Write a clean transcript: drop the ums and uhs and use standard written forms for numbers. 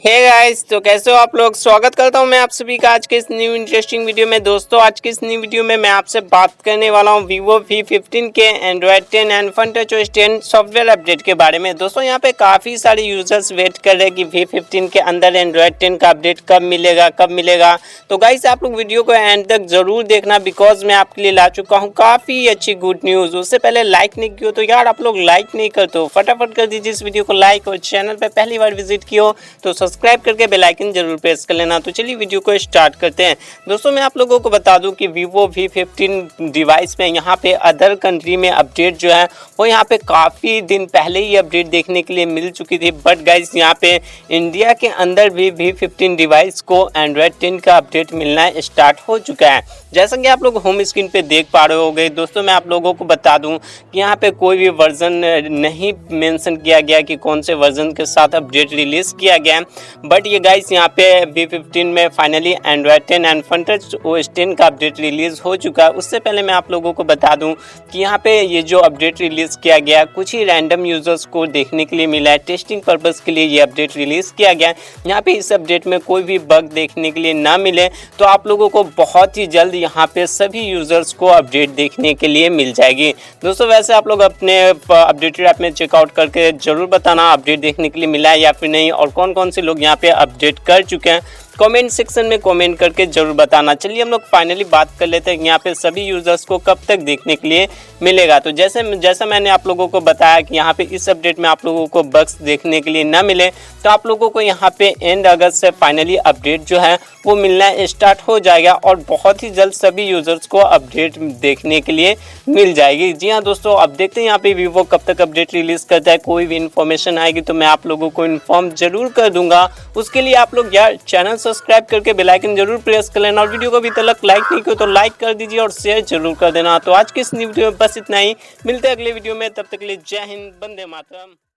Hey guys, तो कैसे हो आप लोग। स्वागत करता हूं मैं आप सभी का आज के इस न्यू इंटरेस्टिंग वीडियो में। दोस्तों आज की इस न्यू वीडियो में मैं आपसे बात करने वाला हूं Vivo V15 के Android 10 and Funtouch OS 10 software update के बारे में। दोस्तों यहां पे काफ़ी सारे यूजर्स वेट कर रहे हैं कि V15 के अंदर एंड्रॉयड 10 का अपडेट कब मिलेगा। तो गाइस आप लोग वीडियो को एंड तक जरूर देखना, बिकॉज मैं आपके लिए ला चुका हूँ काफ़ी अच्छी गुड न्यूज़। उससे पहले लाइक नहीं किया तो यार आप लोग लाइक नहीं करते हो, फटाफट कर दीजिए इस वीडियो को लाइक, और चैनल पर पहली बार विजिट किया हो तो सब्सक्राइब करके बेल आइकन जरूर प्रेस कर लेना। तो चलिए वीडियो को स्टार्ट करते हैं। दोस्तों मैं आप लोगों को बता दूं कि Vivo V15 डिवाइस में यहाँ पे अदर कंट्री में अपडेट जो है वो यहाँ पे काफ़ी दिन पहले ही अपडेट देखने के लिए मिल चुकी थी, बट गाइस यहाँ पे इंडिया के अंदर भी V15 डिवाइस को एंड्रॉयड 10 का अपडेट मिलना स्टार्ट हो चुका है। जैसा कि आप लोग होम स्क्रीन पे देख पा रहे होंगे। दोस्तों मैं आप लोगों को बता दूं कि यहाँ पे कोई भी वर्जन नहीं मेंशन किया गया कि कौन से वर्जन के साथ अपडेट रिलीज किया गया, बट ये गाइस यहाँ पे V15 में finally Android 10 and Funtouch OS 10 का अपडेट रिलीज हो चुका है। उससे पहले मैं आप लोगों को बता दूं कि यहाँ पे ये जो अपडेट रिलीज किया गया कुछ ही रैंडम यूजर्स को देखने के लिए मिला है, टेस्टिंग पर्पस के लिए ये अपडेट रिलीज किया गया है। यहाँ पे इस अपडेट में कोई भी बग देखने के लिए ना मिले तो आप लोगों को बहुत ही जल्द यहाँ पे सभी यूजर्स को अपडेट देखने के लिए मिल जाएगी। दोस्तों वैसे आप लोग अपने अपडेटेड ऐप में चेकआउट करके जरूर बताना अपडेट देखने के लिए मिला है या फिर नहीं, और कौन कौन से लोग यहाँ पे अपडेट कर चुके हैं कमेंट सेक्शन में कमेंट करके जरूर बताना। चलिए हम लोग फाइनली बात कर लेते हैं कि यहाँ पे सभी यूजर्स को कब तक देखने के लिए मिलेगा। तो जैसा मैंने आप लोगों को बताया कि यहाँ पे इस अपडेट में आप लोगों को बग्स देखने के लिए ना मिले तो आप लोगों को यहाँ पे एंड अगस्त से फाइनली अपडेट जो है वो मिलना स्टार्ट हो जाएगा, और बहुत ही जल्द सभी यूजर्स को अपडेट देखने के लिए मिल जाएगी। जी हाँ दोस्तों, अब देखते हैं यहाँ पे Vivo कब तक अपडेट रिलीज करता है। कोई भी इन्फॉर्मेशन आएगी तो मैं आप लोगों को इन्फॉर्म जरूर कर दूंगा। उसके लिए आप लोग यार चैनल सब्सक्राइब करके बेल आइकन जरूर प्रेस कर लेना, और वीडियो को अभी तक लाइक नहीं किया तो लाइक कर दीजिए और शेयर जरूर कर देना। तो आज की इस वीडियो में बस इतना ही, मिलते हैं अगले वीडियो में, तब तक के लिए जय हिंद, वंदे मातरम।